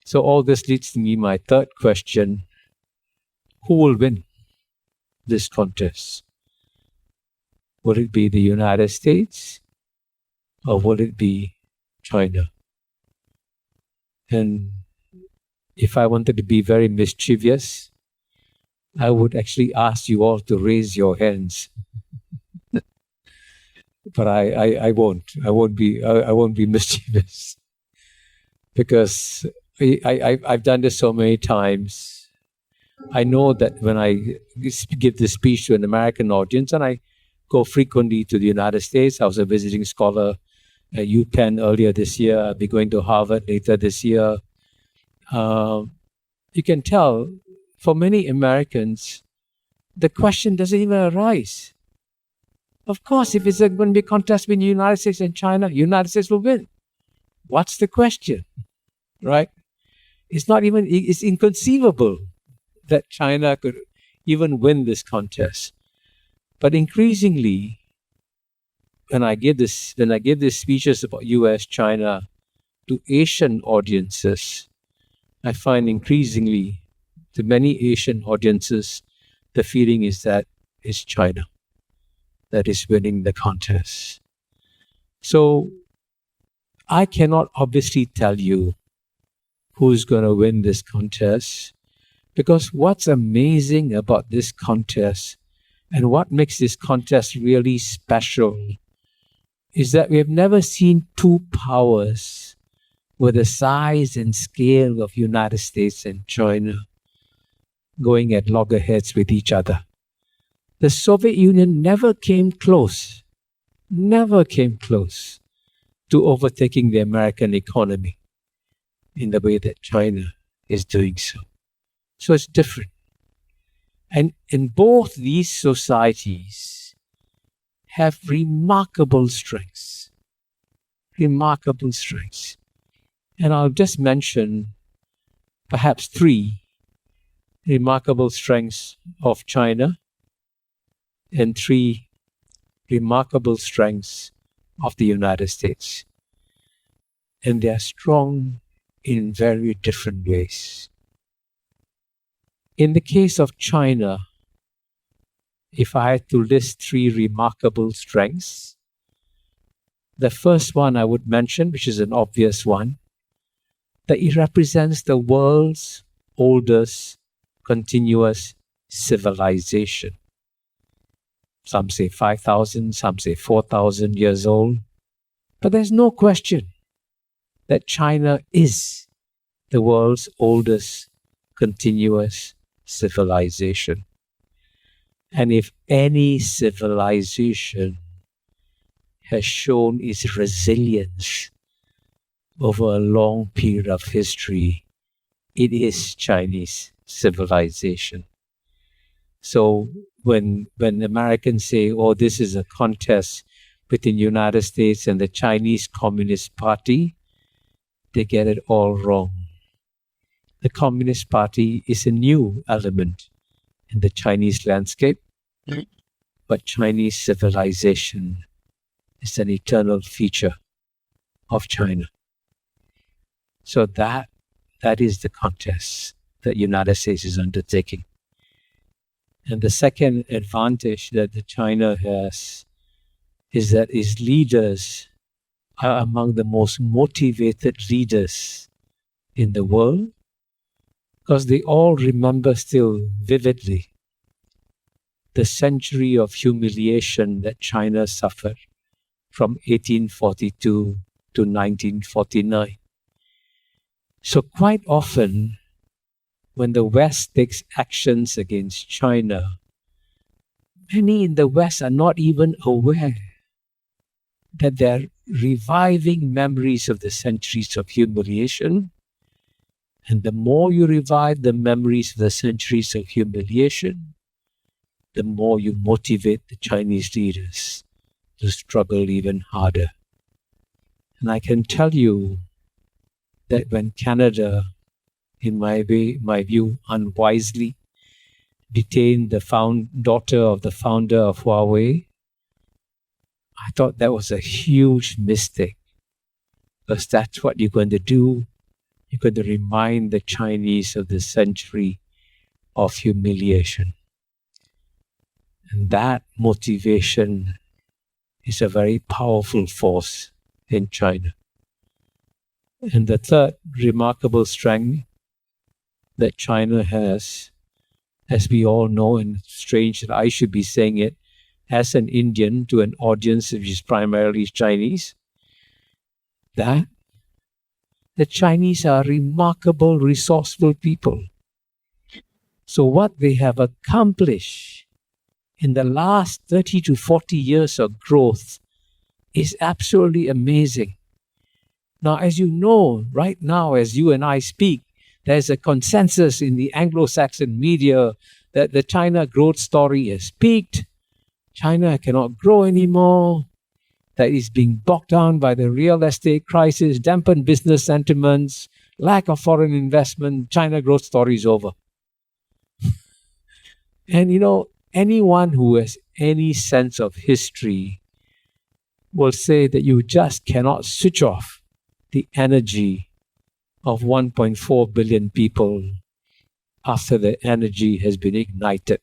So all this leads to me my third question. Who will win this contest? Will it be the United States or will it be China? And if I wanted to be very mischievous, I would actually ask you all to raise your hands. But I won't. I won't be mischievous. Because I've done this so many times. I know that when I give this speech to an American audience, and I go frequently to the United States. I was a visiting scholar at UPenn earlier this year. I'll be going to Harvard later this year. You can tell, for many Americans, the question doesn't even arise. Of course, if it's going to be a contest between the United States and China, United States will win. What's the question, right? It's inconceivable that China could even win this contest. But increasingly, when I give these speeches about US, China to Asian audiences, I find increasingly to many Asian audiences, the feeling is that it's China that is winning the contest. So I cannot obviously tell you who's going to win this contest, because what's amazing about this contest and what makes this contest really special is that we have never seen two powers with the size and scale of United States and China going at loggerheads with each other. The Soviet Union never came close to overtaking the American economy in the way that China is doing so. So it's different. And in both these societies have remarkable strengths. And I'll just mention perhaps three remarkable strengths of China and three remarkable strengths of the United States. And they are strong in very different ways. In the case of China, if I had to list three remarkable strengths, the first one I would mention, which is an obvious one, that it represents the world's oldest continuous civilization. Some say 5,000, some say 4,000 years old. But there's no question that China is the world's oldest continuous civilization. And if any civilization has shown its resilience over a long period of history, it is Chinese civilization. So when Americans say, oh, this is a contest between the United States and the Chinese Communist Party, they get it all wrong. The Communist Party is a new element in the Chinese landscape, but Chinese civilization is an eternal feature of China. So that is the contest that the United States is undertaking. And the second advantage that China has is that its leaders are among the most motivated leaders in the world, because they all remember still vividly the century of humiliation that China suffered from 1842 to 1949. So quite often, when the West takes actions against China, many in the West are not even aware that they're reviving memories of the centuries of humiliation. And the more you revive the memories of the centuries of humiliation, the more you motivate the Chinese leaders to struggle even harder. And I can tell you that when Canada, in my view, unwisely detained the daughter of the founder of Huawei, I thought that was a huge mistake, because that's what you're going to do you're going to remind the Chinese of the century of humiliation. And that motivation is a very powerful force in China. And the third remarkable strength that China has, as we all know, and it's strange that I should be saying it as an Indian to an audience which is primarily Chinese, that the Chinese are remarkable, resourceful people. So what they have accomplished in the last 30 to 40 years of growth is absolutely amazing. Now, as you know, right now, as you and I speak, there's a consensus in the Anglo-Saxon media that the China growth story has peaked. China cannot grow anymore. That is being bogged down by the real estate crisis, dampened business sentiments, lack of foreign investment. China growth story is over. And you know, anyone who has any sense of history will say that you just cannot switch off the energy of 1.4 billion people after the energy has been ignited.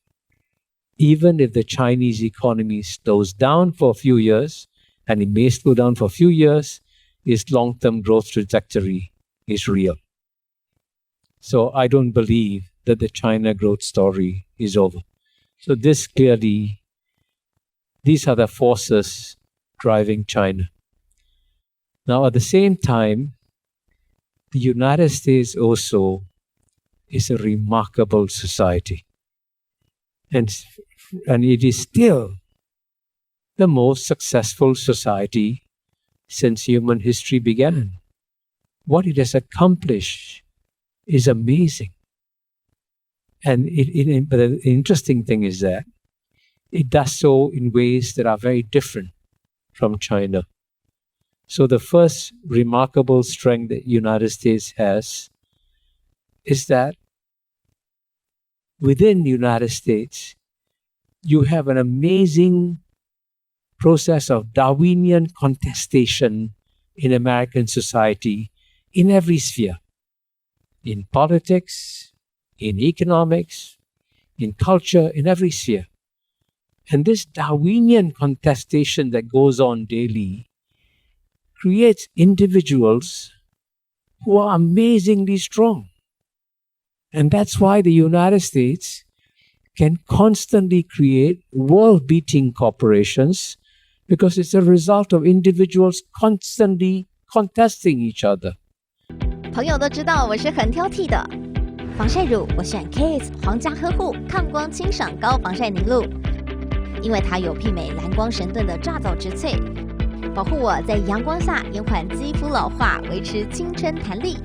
Even if the Chinese economy slows down for a few years, and it may slow down for a few years, its long-term growth trajectory is real. So I don't believe that the China growth story is over. So these are the forces driving China. Now, at the same time, the United States also is a remarkable society. And it is still the most successful society since human history began. What it has accomplished is amazing. And but the interesting thing is that it does so in ways that are very different from China. So the first remarkable strength that the United States has is that within the United States, you have an amazing process of Darwinian contestation in American society in every sphere. In politics, in economics, in culture, in every sphere. And this Darwinian contestation that goes on daily creates individuals who are amazingly strong. And that's why the United States can constantly create world-beating corporations, because it's a result of individuals constantly contesting each other. 朋友都知道我是很挑剔的，防晒乳我选 KISS 皇家呵护抗光清爽高防晒凝露，因为它有媲美蓝光神盾的抓藻植萃，保护我在阳光下延缓肌肤老化，维持青春弹力，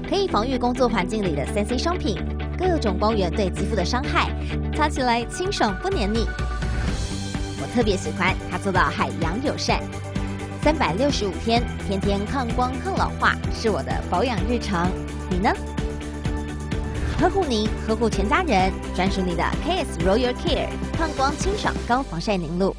可以防御工作环境里的3C 商品，各种光源对肌肤的伤害，擦起来清爽不黏腻。我特别喜欢它做到海洋友善，365天，天天抗光抗老化，是我的保养日常。你呢？呵护您，呵护全家人，专属你的 KISS Royal Care 抗光清爽高防晒凝露。